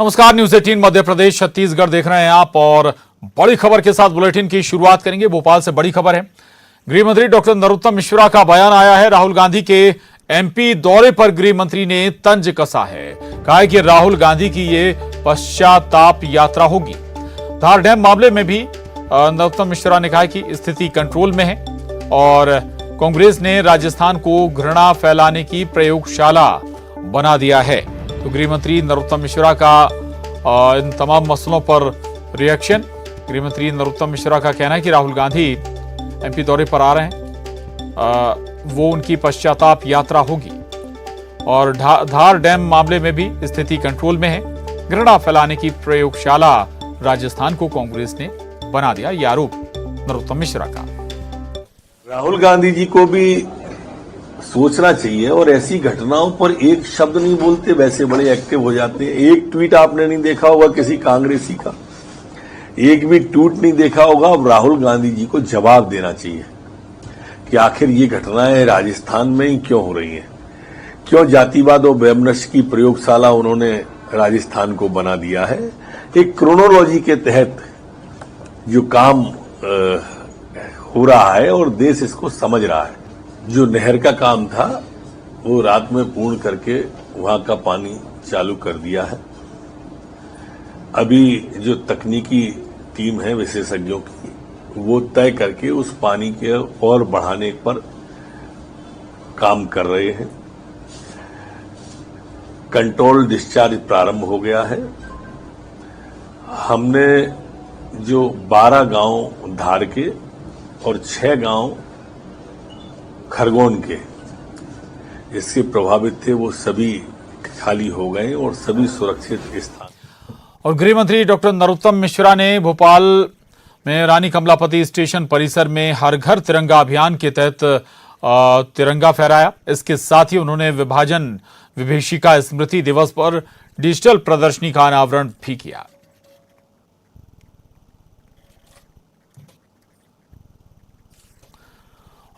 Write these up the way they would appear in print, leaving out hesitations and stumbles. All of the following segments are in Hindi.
नमस्कार, न्यूज 18 मध्य प्रदेश छत्तीसगढ़ देख रहे हैं आप और बड़ी खबर के साथ बुलेटिन की शुरुआत करेंगे। भोपाल से बड़ी खबर है। गृह मंत्री डॉक्टर नरोत्तम मिश्रा का बयान आया है। राहुल गांधी के एमपी दौरे पर गृह मंत्री ने तंज कसा है। कहा है कि राहुल गांधी की ये पश्चाताप यात्रा होगी। धार डैम मामले में भी नरोत्तम मिश्रा ने कहा कि स्थिति कंट्रोल में है और कांग्रेस ने राजस्थान को घृणा फैलाने की प्रयोगशाला बना दिया है। तो गृह मंत्री नरोत्तम मिश्रा का इन तमाम मसलों पर रिएक्शन। गृह मंत्री नरोत्तम मिश्रा का कहना है कि राहुल गांधी एमपी दौरे पर आ रहे हैं, वो उनकी पश्चाताप यात्रा होगी और धार डैम मामले में भी स्थिति कंट्रोल में है। घृणा फैलाने की प्रयोगशाला राजस्थान को कांग्रेस ने बना दिया, ये आरोप नरोत्तम मिश्रा का। राहुल गांधी जी को भी सोचना चाहिए और ऐसी घटनाओं पर एक शब्द नहीं बोलते, वैसे बड़े एक्टिव हो जाते हैं। एक ट्वीट आपने नहीं देखा होगा किसी कांग्रेसी का, एक भी ट्वीट नहीं देखा होगा। अब राहुल गांधी जी को जवाब देना चाहिए कि आखिर ये घटनाएं राजस्थान में ही क्यों हो रही हैं, क्यों जातिवाद और वैमनस्य की प्रयोगशाला उन्होंने राजस्थान को बना दिया है। एक क्रोनोलॉजी के तहत जो काम हो रहा है और देश इसको समझ रहा है। जो नहर का काम था वो रात में पूर्ण करके वहां का पानी चालू कर दिया है। अभी जो तकनीकी टीम है विशेषज्ञों की, वो तय करके उस पानी के और बढ़ाने पर काम कर रहे हैं। कंट्रोल डिस्चार्ज प्रारंभ हो गया है। हमने जो 12 गांव धार के और 6 गांव खरगोन के इससे प्रभावित थे, वो सभी खाली हो गए और सभी सुरक्षित स्थान। और गृह मंत्री डॉक्टर नरोत्तम मिश्रा ने भोपाल में रानी कमलापति स्टेशन परिसर में हर घर तिरंगा अभियान के तहत तिरंगा फहराया। इसके साथ ही उन्होंने विभाजन विभीषिका स्मृति दिवस पर डिजिटल प्रदर्शनी का अनावरण भी किया।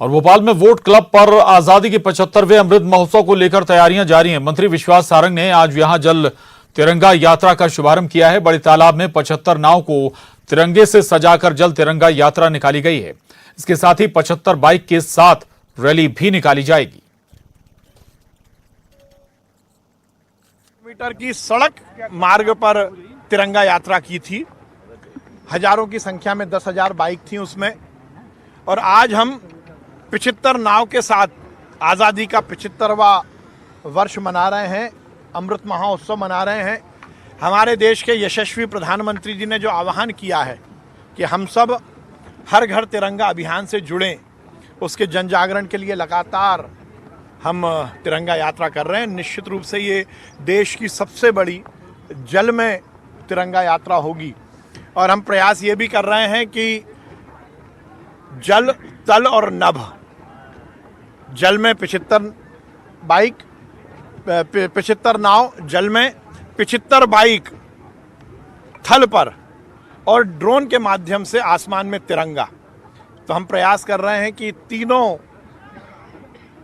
और भोपाल में वोट क्लब पर आजादी के 75वें अमृत महोत्सव को लेकर तैयारियां जारी हैं। मंत्री विश्वास सारंग ने आज यहां जल तिरंगा यात्रा का शुभारंभ किया है। बड़े तालाब में 75 नाव को तिरंगे से सजाकर जल तिरंगा यात्रा निकाली गई है। इसके साथ ही 75 बाइक के साथ रैली भी निकाली जाएगी। मीटर की सड़क मार्ग पर तिरंगा यात्रा की थी। हजारों की संख्या में 10,000 बाइक थी उसमें। और आज हम 75 नाव के साथ आज़ादी का 75वां वर्ष मना रहे हैं, अमृत महोत्सव मना रहे हैं। हमारे देश के यशस्वी प्रधानमंत्री जी ने जो आह्वान किया है कि हम सब हर घर तिरंगा अभियान से जुड़ें, उसके जन जागरण के लिए लगातार हम तिरंगा यात्रा कर रहे हैं। निश्चित रूप से ये देश की सबसे बड़ी जल में तिरंगा यात्रा होगी। और हम प्रयास ये भी कर रहे हैं कि जल, तल और नभ, जल में 75 बाइक, 75 नाव जल में, 75 बाइक थल पर और ड्रोन के माध्यम से आसमान में तिरंगा। तो हम प्रयास कर रहे हैं कि तीनों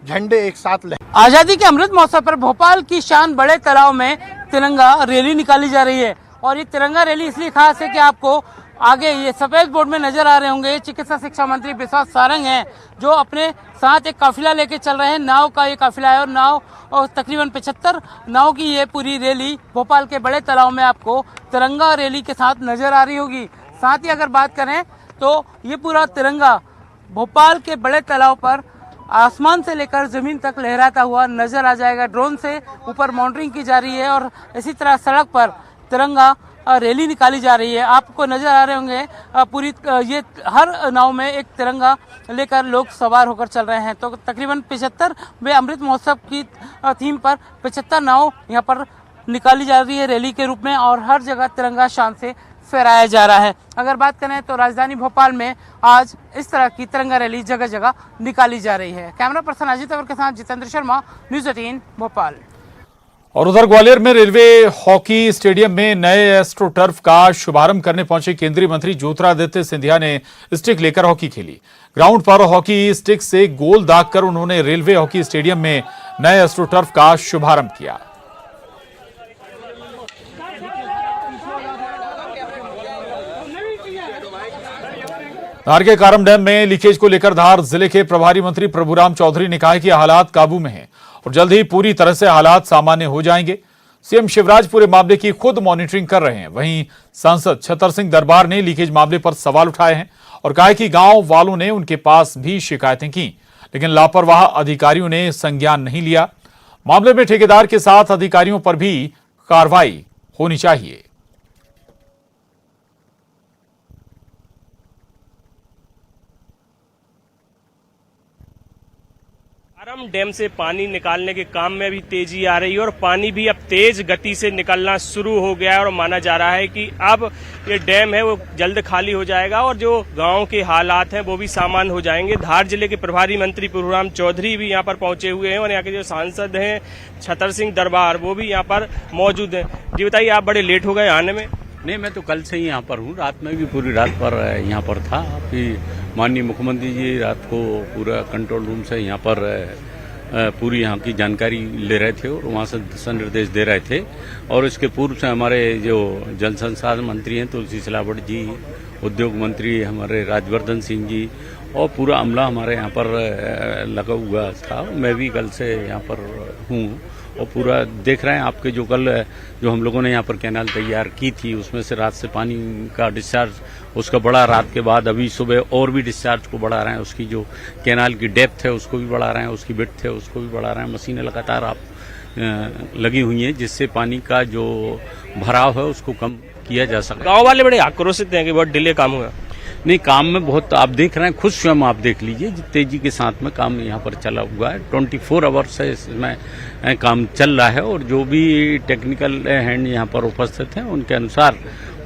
झंडे एक साथ ले। आजादी के अमृत महोत्सव पर भोपाल की शान बड़े तालाब में तिरंगा रैली निकाली जा रही है। और ये तिरंगा रैली इसलिए खास है कि आपको आगे ये सफेद बोर्ड में नजर आ रहे होंगे, चिकित्सा शिक्षा मंत्री विश्वास सारंग हैं, जो अपने साथ एक काफिला लेके चल रहे हैं। नाव का ये काफिला है और नाव और तकरीबन 75 नाव की ये पूरी रैली भोपाल के बड़े तालाब में आपको तिरंगा रैली के साथ नजर आ रही होगी। साथ ही अगर बात करें तो ये पूरा तिरंगा भोपाल के बड़े तालाब पर आसमान से लेकर जमीन तक लहराता हुआ नजर आ जाएगा। ड्रोन से ऊपर मॉनिटरिंग की जा रही है और इसी तरह सड़क पर तिरंगा रैली निकाली जा रही है। आपको नजर आ रहे होंगे पूरी ये हर नाव में एक तिरंगा लेकर लोग सवार होकर चल रहे हैं। तो तकरीबन 75वें अमृत महोत्सव की थीम पर 75 नाव यहाँ पर निकाली जा रही है रैली के रूप में और हर जगह तिरंगा शान से फहराया जा रहा है। अगर बात करें तो राजधानी भोपाल में आज इस तरह की तिरंगा रैली जगह जगह निकाली जा रही है। कैमरा पर्सन अजित अवर के साथ जितेंद्र शर्मा, न्यूज 18 भोपाल। और उधर ग्वालियर में रेलवे हॉकी स्टेडियम में नए एस्ट्रोटर्फ का शुभारंभ करने पहुंचे केंद्रीय मंत्री ज्योतिरादित्य सिंधिया ने स्टिक लेकर हॉकी खेली। ग्राउंड पर हॉकी स्टिक से गोल दागकर उन्होंने रेलवे हॉकी स्टेडियम में नए एस्ट्रोटर्फ का शुभारंभ किया। धार के कारम डैम में लीकेज को लेकर धार जिले के प्रभारी मंत्री प्रभुराम चौधरी ने कहा है कि हालात काबू में हैं और जल्द ही पूरी तरह से हालात सामान्य हो जाएंगे। सीएम शिवराज पूरे मामले की खुद मॉनिटरिंग कर रहे हैं। वहीं सांसद छतर सिंह दरबार ने लीकेज मामले पर सवाल उठाए हैं और कहा है कि गांव वालों ने उनके पास भी शिकायतें की, लेकिन लापरवाह अधिकारियों ने संज्ञान नहीं लिया। मामले में ठेकेदार के साथ अधिकारियों पर भी कार्रवाई होनी चाहिए। कारम डैम से पानी निकालने के काम में भी तेजी आ रही है और पानी भी अब तेज गति से निकलना शुरू हो गया है और माना जा रहा है कि अब ये डैम है वो जल्द खाली हो जाएगा और जो गांव के हालात हैं वो भी सामान्य हो जाएंगे। धार जिले के प्रभारी मंत्री प्रभुराम चौधरी भी यहाँ पर पहुंचे हुए हैं और यहाँ के जो सांसद हैं छतर सिंह दरबार वो भी यहाँ पर मौजूद हैं। जी बताइए, आप बड़े लेट हो गए आने में? नहीं, मैं तो कल से ही यहाँ पर हूँ। रात में भी पूरी रात पर यहाँ पर था। फिर माननीय मुख्यमंत्री जी रात को पूरा कंट्रोल रूम से यहाँ पर पूरी यहाँ की जानकारी ले रहे थे और वहाँ से दिशा निर्देश दे रहे थे। और इसके पूर्व से हमारे जो जल संसाधन मंत्री हैं तुलसी सिलावट जी, उद्योग मंत्री हमारे राजवर्धन सिंह जी और पूरा अमला हमारे यहाँ पर लगा हुआ था। मैं भी कल से यहाँ पर हूँ और पूरा देख रहे हैं। आपके जो कल जो हम लोगों ने यहाँ पर कैनाल तैयार की थी उसमें से रात से पानी का डिस्चार्ज उसका बढ़ा, रात के बाद अभी सुबह और भी डिस्चार्ज को बढ़ा रहे हैं। उसकी जो कैनाल की डेप्थ है उसको भी बढ़ा रहे हैं, उसकी विड्थ है उसको भी बढ़ा रहे हैं। मशीनें लगातार आप लगी हुई हैं जिससे पानी का जो भराव है उसको कम किया जा सके। गाँव वाले बड़े आक्रोशित हैं कि बहुत डिले काम हुआ। नहीं, काम में बहुत आप देख रहे हैं, खुद स्वयं आप देख लीजिए तेजी के साथ में काम यहाँ पर चला हुआ है। 24 आवर्स से इसमें काम चल रहा है और जो भी टेक्निकल हैंड यहाँ पर उपस्थित हैं उनके अनुसार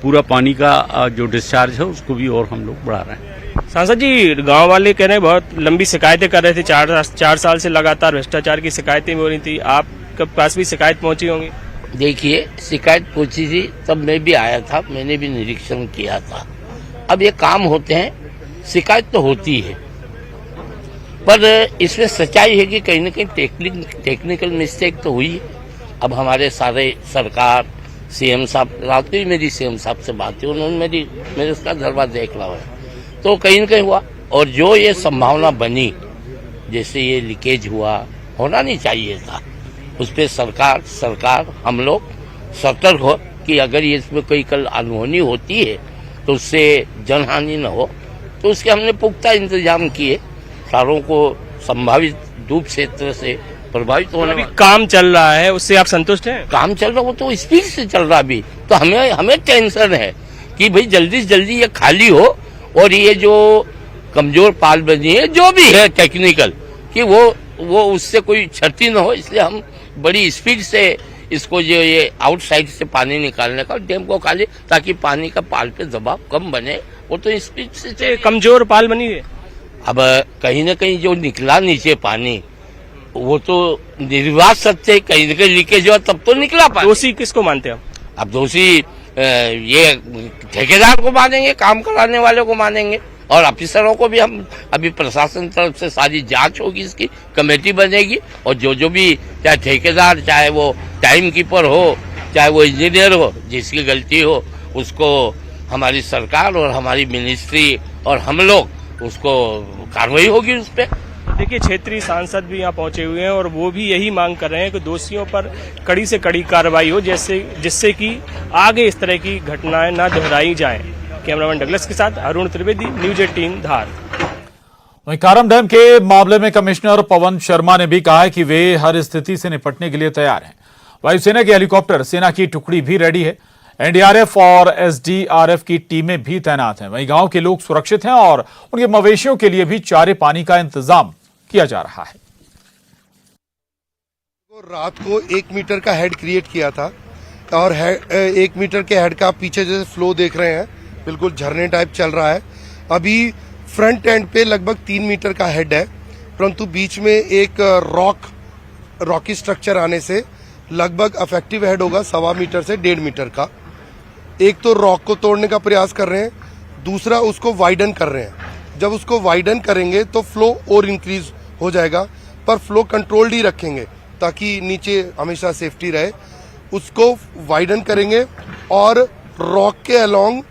पूरा पानी का जो डिस्चार्ज है उसको भी और हम लोग बढ़ा रहे हैं। सांसद जी, गांव वाले कह रहे हैं बहुत लंबी शिकायतें कर रहे थे, 4 साल से लगातार भ्रष्टाचार की शिकायतें हो रही थी। आपके पास भी शिकायत पहुंची होंगी? देखिए, शिकायत पहुंची थी तब मैं भी आया था, मैंने भी निरीक्षण किया था। अब ये काम होते हैं, शिकायत तो होती है, पर इसमें सच्चाई है कि कहीं न कहीं टेक्निकल मिस्टेक तो हुई। अब हमारे सारे सरकार सीएम साहब, रात को ही मेरी सीएम साहब से बात हुई, उन्होंने मेरे उसका दरबार देख रहा है तो कहीं न कहीं हुआ। और जो ये संभावना बनी, जैसे ये लीकेज हुआ, होना नहीं चाहिए था, उस पर सरकार हम लोग सतर्क हो कि अगर ये इसमें कोई कल अनहोनी होती है तो उससे जनहानि न हो, तो उसके हमने पुख्ता इंतजाम किए। सारों को संभावित धूप क्षेत्र से प्रभावित होने अभी काम चल रहा है, उससे आप संतुष्ट हैं? काम चल रहा, वो तो स्पीड से चल रहा अभी। तो हमें टेंशन है कि भाई जल्दी से जल्दी ये खाली हो और ये जो कमजोर पाल बनी है जो भी है टेक्निकल, कि वो उससे कोई क्षति न हो। इसलिए हम बड़ी स्पीड से इसको जो ये आउटसाइड से पानी निकालने का डैम को खाली, ताकि पानी का पाल पे दबाव कम बने। वो तो स्पीड से कमजोर पाल बनी है। अब कहीं न कहीं जो निकला नीचे पानी वो तो निर्वात सत्य, कहीं न कहीं लीकेज हुआ तब तो निकला पानी। दोषी किसको मानते हैं? अब दोषी ये ठेकेदार को मानेंगे, काम कराने वाले को मानेंगे और ऑफिसरों को भी। हम अभी प्रशासन तरफ से सारी जांच होगी, इसकी कमेटी बनेगी और जो भी, चाहे ठेकेदार, चाहे वो टाइम कीपर हो, चाहे वो इंजीनियर हो, जिसकी गलती हो उसको हमारी सरकार और हमारी मिनिस्ट्री और हम लोग उसको कार्रवाई होगी उस पर। देखिए, क्षेत्रीय सांसद भी यहाँ पहुंचे हुए हैं और वो भी यही मांग कर रहे हैं कि दोषियों पर कड़ी से कड़ी कार्रवाई हो, जिससे कि आगे इस तरह की घटनाएं न दोहराई जाए। कैमरामैन डगलस के साथ अरुण त्रिवेदी, न्यूज 18 धार। वहीं कारम डैम के मामले में कमिश्नर पवन शर्मा ने भी कहा है कि वे हर स्थिति से निपटने के लिए तैयार हैं। वायुसेना के हेलीकॉप्टर, सेना की टुकड़ी भी रेडी है। एनडीआरएफ और एसडीआरएफ की टीमें भी तैनात हैं। वहीं गांव के लोग सुरक्षित हैं और उनके मवेशियों के लिए भी चारे पानी का इंतजाम किया जा रहा है। रात को 1 मीटर का हेड क्रिएट किया था और 1 मीटर के हेड का पीछे जैसे फ्लो देख रहे हैं, बिल्कुल झरने टाइप चल रहा है। अभी फ्रंट एंड पे लगभग 3 मीटर का हेड है, परंतु बीच में एक रॉकी स्ट्रक्चर आने से लगभग अफेक्टिव हेड होगा 1.25 मीटर से 1.5 मीटर का। एक तो रॉक को तोड़ने का प्रयास कर रहे हैं, दूसरा उसको वाइडन कर रहे हैं। जब उसको वाइडन करेंगे तो फ्लो और इंक्रीज हो जाएगा, पर फ्लो कंट्रोल्ड ही रखेंगे ताकि नीचे हमेशा सेफ्टी रहे। उसको वाइडन करेंगे और रॉक के अलोंग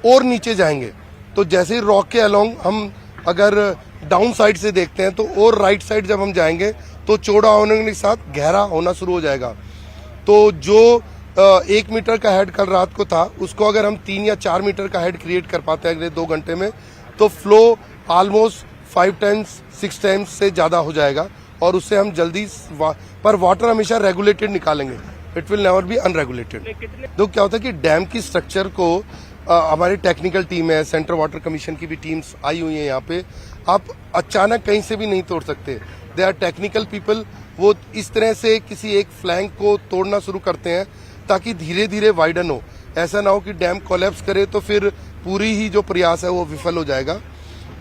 और नीचे जाएंगे तो जैसे ही रॉक के अलोंग हम अगर डाउन साइड से देखते हैं तो और राइट साइड जब हम जाएंगे तो चौड़ा होने के साथ गहरा होना शुरू हो जाएगा। तो जो 1 मीटर का हेड कल रात को था उसको अगर हम 3 या 4 मीटर का हेड क्रिएट कर पाते हैं अगले 2 घंटे में तो फ्लो ऑलमोस्ट 5 टाइम्स 6 टाइम्स से ज्यादा हो जाएगा और उससे हम जल्दी पर वाटर हमेशा रेगुलेटेड निकालेंगे, it will never be unregulated. तो क्या होता है कि डैम की स्ट्रक्चर को हमारी टेक्निकल टीम है, सेंट्रल वाटर कमीशन की भी टीम्स आई हुई है यहाँ पे, आप अचानक कहीं से भी नहीं तोड़ सकते। दे आर टेक्निकल पीपल, वो इस तरह से किसी एक फ्लैंक को तोड़ना शुरू करते हैं ताकि धीरे धीरे वाइडन हो। ऐसा ना हो कि डैम कोलैप्स करे तो फिर पूरी ही जो प्रयास है वो विफल हो जाएगा।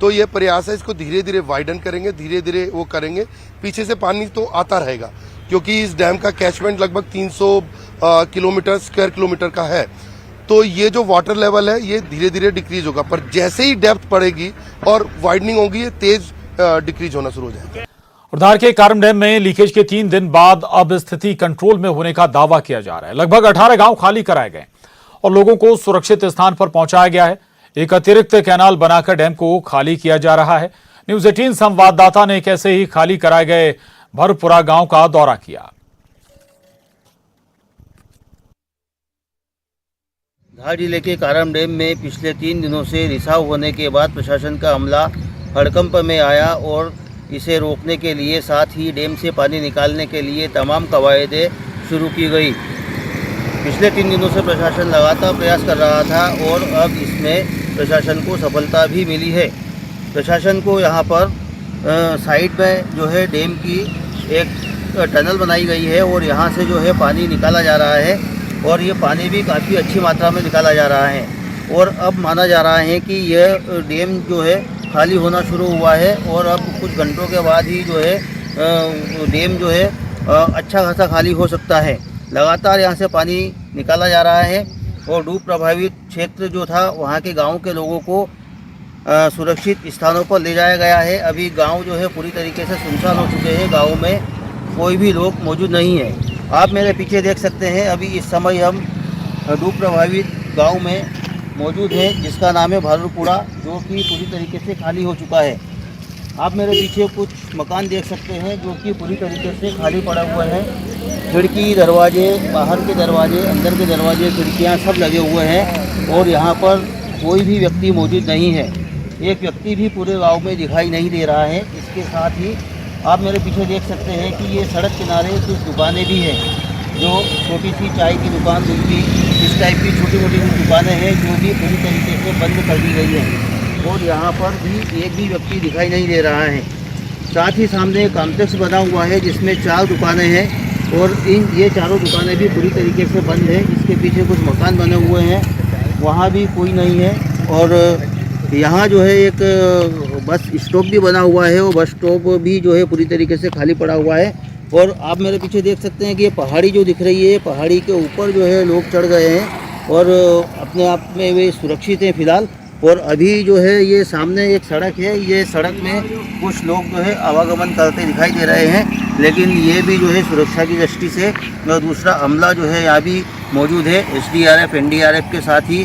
तो ये प्रयास है, इसको धीरे धीरे वाइडन करेंगे, धीरे धीरे वो करेंगे। पीछे से पानी तो आता रहेगा क्योंकि इस डैम का कैचमेंट लगभग 300 स्क्वायर किलोमीटर का है। तो ये जो वाटर लेवल है ये धीरे धीरे डिक्रीज होगा, पर जैसे ही डेप्थ बढ़ेगी और वाइडनिंग होगी ये तेज डिक्रीज होना शुरू हो जाएगा। और धार के कारम डैम में लीकेज के 3 दिन बाद अब स्थिति कंट्रोल में होने का दावा किया जा रहा है। लगभग 18 गांव खाली कराए गए और लोगों को सुरक्षित स्थान पर पहुंचाया गया है। एक अतिरिक्त कैनाल बनाकर डैम को खाली किया जा रहा है। न्यूज 18 संवाददाता ने कैसे ही खाली कराए गए भरपुरा गांव का दौरा किया। धार जिले के कारम डैम में पिछले 3 दिनों से रिसाव होने के बाद प्रशासन का अमला हड़कंप में आया और इसे रोकने के लिए साथ ही डैम से पानी निकालने के लिए तमाम कवायदें शुरू की गई। पिछले 3 दिनों से प्रशासन लगातार प्रयास कर रहा था और अब इसमें प्रशासन को सफलता भी मिली है। प्रशासन को यहाँ पर साइड में जो है डैम की एक टनल बनाई गई है और यहाँ से जो है पानी निकाला जा रहा है और ये पानी भी काफ़ी अच्छी मात्रा में निकाला जा रहा है। और अब माना जा रहा है कि यह डैम जो है खाली होना शुरू हुआ है और अब कुछ घंटों के बाद ही जो है डैम जो है अच्छा खासा खाली हो सकता है। लगातार यहाँ से पानी निकाला जा रहा है और डूब प्रभावित क्षेत्र जो था वहाँ के गांव के लोगों को सुरक्षित स्थानों पर ले जाया गया है। अभी गांव जो है पूरी तरीके से सुनसान हो चुके हैं, गांव में कोई भी लोग मौजूद नहीं है। आप मेरे पीछे देख सकते हैं, अभी इस समय हम डूब प्रभावित गांव में मौजूद हैं जिसका नाम है भालुरपुरा, जो कि पूरी तरीके से खाली हो चुका है। आप मेरे पीछे कुछ मकान देख सकते हैं जो कि पूरी तरीके से खाली पड़ा हुआ है। खिड़की, दरवाजे, बाहर के दरवाजे, अंदर के दरवाजे, खिड़कियां सब लगे हुए हैं और यहाँ पर कोई भी व्यक्ति मौजूद नहीं है। एक व्यक्ति भी पूरे गांव में दिखाई नहीं दे रहा है। इसके साथ ही आप मेरे पीछे देख सकते हैं कि ये सड़क किनारे कुछ दुकानें भी हैं, जो छोटी सी चाय की दुकान, दूध की, इस टाइप की छोटी मोटी दुकानें हैं जो भी पूरी तरीके से बंद कर दी गई हैं और यहाँ पर भी एक भी व्यक्ति दिखाई नहीं दे रहा है। साथ ही सामने एक कॉम्प्लेक्स बना हुआ है जिसमें 4 दुकानें हैं और ये चारों दुकानें भी पूरी तरीके से बंद है। इसके पीछे कुछ मकान बने हुए हैं, वहाँ भी कोई नहीं है। और यहाँ जो है एक बस स्टॉप भी बना हुआ है, वो बस स्टॉप भी जो है पूरी तरीके से खाली पड़ा हुआ है। और आप मेरे पीछे देख सकते हैं कि ये पहाड़ी जो दिख रही है, पहाड़ी के ऊपर जो है लोग चढ़ गए हैं और अपने आप में वे सुरक्षित हैं फिलहाल। और अभी जो है ये सामने एक सड़क है, ये सड़क में कुछ लोग जो है आवागमन करते दिखाई दे रहे हैं, लेकिन ये भी जो है सुरक्षा की दृष्टि से दूसरा अमला जो है यहाँ भी मौजूद है। SDRF, NDRF के साथ ही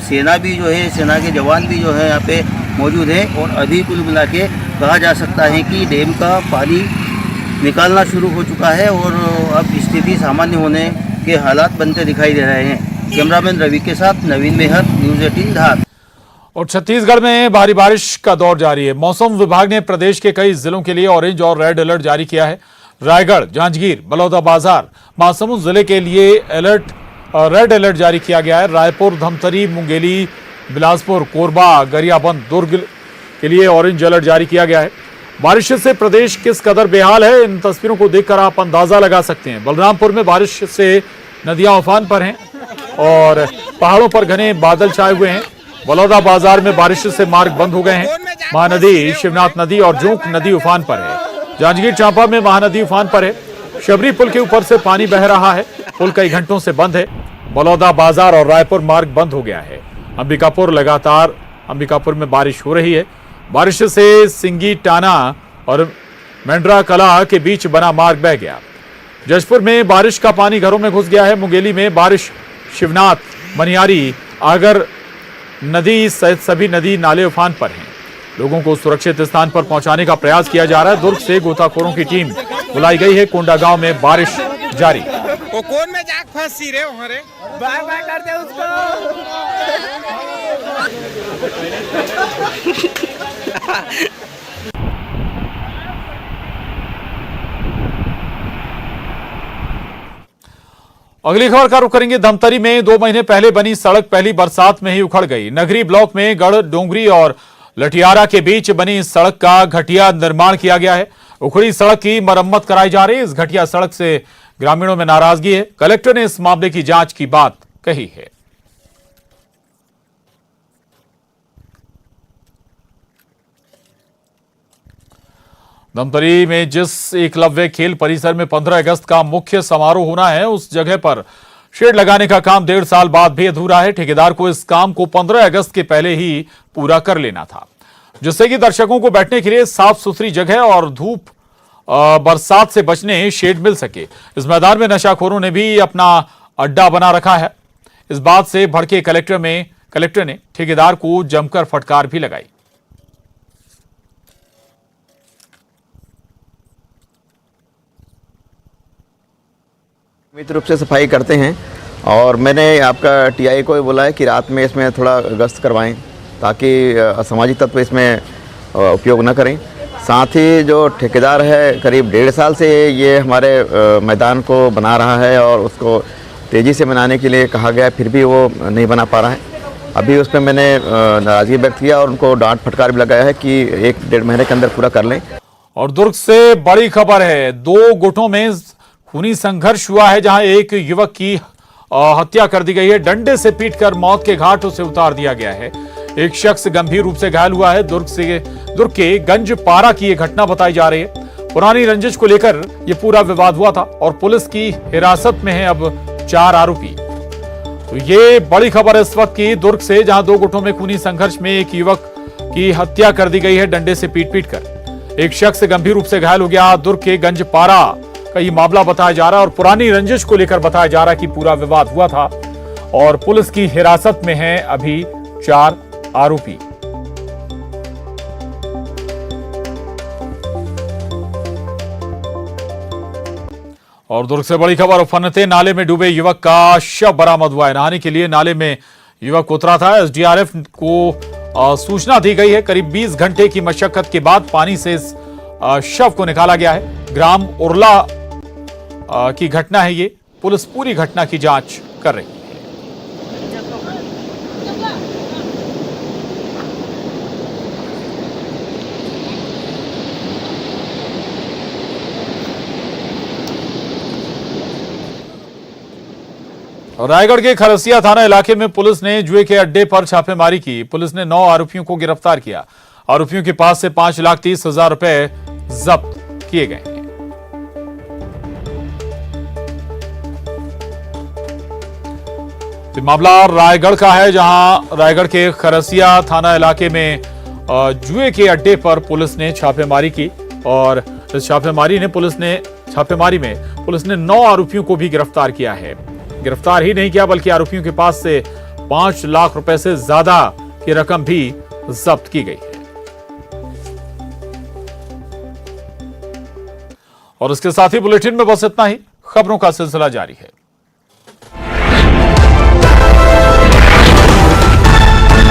सेना भी जो है, सेना के जवान भी जो है यहाँ पे मौजूद है। और अभी कुल मिला के कहा जा सकता है कि डैम का पानी निकालना शुरू हो चुका है और अब स्थिति सामान्य होने के हालात बनते दिखाई दे रहे हैं। कैमरामैन रवि के साथ नवीन मेहर, न्यूज 18 धार। और छत्तीसगढ़ में भारी बारिश का दौर जारी है। मौसम विभाग ने प्रदेश के कई जिलों के लिए ऑरेंज और रेड अलर्ट जारी किया है। रायगढ़, जांजगीर, बलौदाबाजार, महासमुंद जिले के लिए रेड अलर्ट जारी किया गया है। रायपुर, धमतरी, मुंगेली, बिलासपुर, कोरबा, गरियाबंद, दुर्ग के लिए ऑरेंज अलर्ट जारी किया गया है। बारिश से प्रदेश किस कदर बेहाल है, इन तस्वीरों को देखकर आप अंदाजा लगा सकते हैं। बलरामपुर में बारिश से नदियां उफान पर हैं और पहाड़ों पर घने बादल छाए हुए हैं। बलौदाबाजार में बारिश से मार्ग बंद हो गए हैं। महानदी, शिवनाथ नदी और जोंक नदी उफान पर है। जांजगीर चांपा में महानदी उफान पर है। शबरी पुल के ऊपर से पानी बह रहा है, पुल कई घंटों से बंद है। बलौदाबाजार और रायपुर मार्ग बंद हो गया है। अंबिकापुर में बारिश हो रही है। बारिश से सिंगी, टाना और मेंड्रा कला के बीच बना मार्ग बह गया। जशपुर में बारिश का पानी घरों में घुस गया है। मुंगेली में बारिश शिवनाथ, मनियारी, आगर नदी सहित सभी नदी नाले उफान पर हैं। लोगों को सुरक्षित स्थान पर पहुंचाने का प्रयास किया जा रहा है। दुर्ग से गोताखोरों की टीम बुलाई गई है। कोंडागांव में बारिश जारी। कौन में जाग फंसी रहे हमारे बाय बाय करते उसको। अगली खबर का रुख करेंगे। धमतरी में 2 महीने पहले बनी सड़क पहली बरसात में ही उखड़ गई। नगरी ब्लॉक में गढ़ डोंगरी और लठियारा के बीच बनी इस सड़क का घटिया निर्माण किया गया है। उखड़ी सड़क की मरम्मत कराई जा रही है। इस घटिया सड़क से ग्रामीणों में नाराजगी है। कलेक्टर ने इस मामले की जांच की बात कही है। धमतरी में जिस एकलव्य खेल परिसर में 15 अगस्त का मुख्य समारोह होना है, उस जगह पर शेड लगाने का काम 1.5 साल बाद भी अधूरा है। ठेकेदार को इस काम को 15 अगस्त के पहले ही पूरा कर लेना था, जिससे कि दर्शकों को बैठने के लिए साफ सुथरी जगह और धूप बरसात से बचने शेड मिल सके। इस मैदान में नशाखोरों ने भी अपना अड्डा बना रखा है। इस बात से भड़के कलेक्टर ने ठेकेदार को जमकर फटकार भी लगाई। नियमित रूप से सफाई करते हैं और मैंने आपका टीआई को बोला है कि रात में इसमें थोड़ा गश्त करवाएं ताकि असामाजिक तत्व इसमें उपयोग न करें। साथ ही जो ठेकेदार है करीब 1.5 साल से ये हमारे मैदान को बना रहा है और उसको तेज़ी से बनाने के लिए कहा गया, फिर भी वो नहीं बना पा रहा है। अभी उस पर मैंने नाराज़गी व्यक्त किया और उनको डांट फटकार भी लगाया है कि 1-1.5 महीने के अंदर पूरा कर लें। और दुर्ग से बड़ी खबर है। 2 गुटों में खूनी संघर्ष हुआ है, जहां एक युवक की हत्या कर दी गई है। डंडे से पीटकर मौत के घाट उसे उतार दिया गया है। एक शख्स गंभीर रूप से घायल हुआ है। दुर्ग के गंजपारा की यह घटना बताई जा रही है। पुरानी रंजिश को लेकर यह पूरा विवाद हुआ था और पुलिस की हिरासत में है अब 4 आरोपी। तो ये बड़ी खबर है इस वक्त की दुर्ग से, जहां 2 गुटों में खूनी संघर्ष में एक युवक की हत्या कर दी गई है डंडे से पीट कर। एक शख्स गंभीर रूप से घायल हो गया। दुर्ग के गंजपारा का ये मामला बताया जा रहा है और पुरानी रंजिश को लेकर बताया जा रहा है कि पूरा विवाद हुआ था और पुलिस की हिरासत में है अभी 4 आरोपी। और दुर्ग से बड़ी खबर, फनते नाले में डूबे युवक का शव बरामद हुआ है। नहाने के लिए नाले में युवक उतरा था। एसडीआरएफ को सूचना दी गई है। करीब 20 घंटे की मशक्कत के बाद पानी से इस शव को निकाला गया है। ग्राम उरला की घटना है ये। पुलिस पूरी घटना की जांच कर रही है। रायगढ़ के खरसिया थाना इलाके में पुलिस ने जुए के अड्डे पर छापेमारी की। पुलिस ने 9 आरोपियों को गिरफ्तार किया। आरोपियों के पास से 5,30,000 रुपए जब्त किए गए। मामला रायगढ़ का है, जहां रायगढ़ के खरसिया थाना इलाके में जुए के अड्डे पर पुलिस ने छापेमारी की और इस छापेमारी में पुलिस ने 9 आरोपियों को भी गिरफ्तार किया है। गिरफ्तार ही नहीं किया बल्कि आरोपियों के पास से 5 लाख रुपए से ज्यादा की रकम भी जब्त की गई है। और इसके साथ ही बुलेटिन में बस इतना ही। खबरों का सिलसिला जारी है।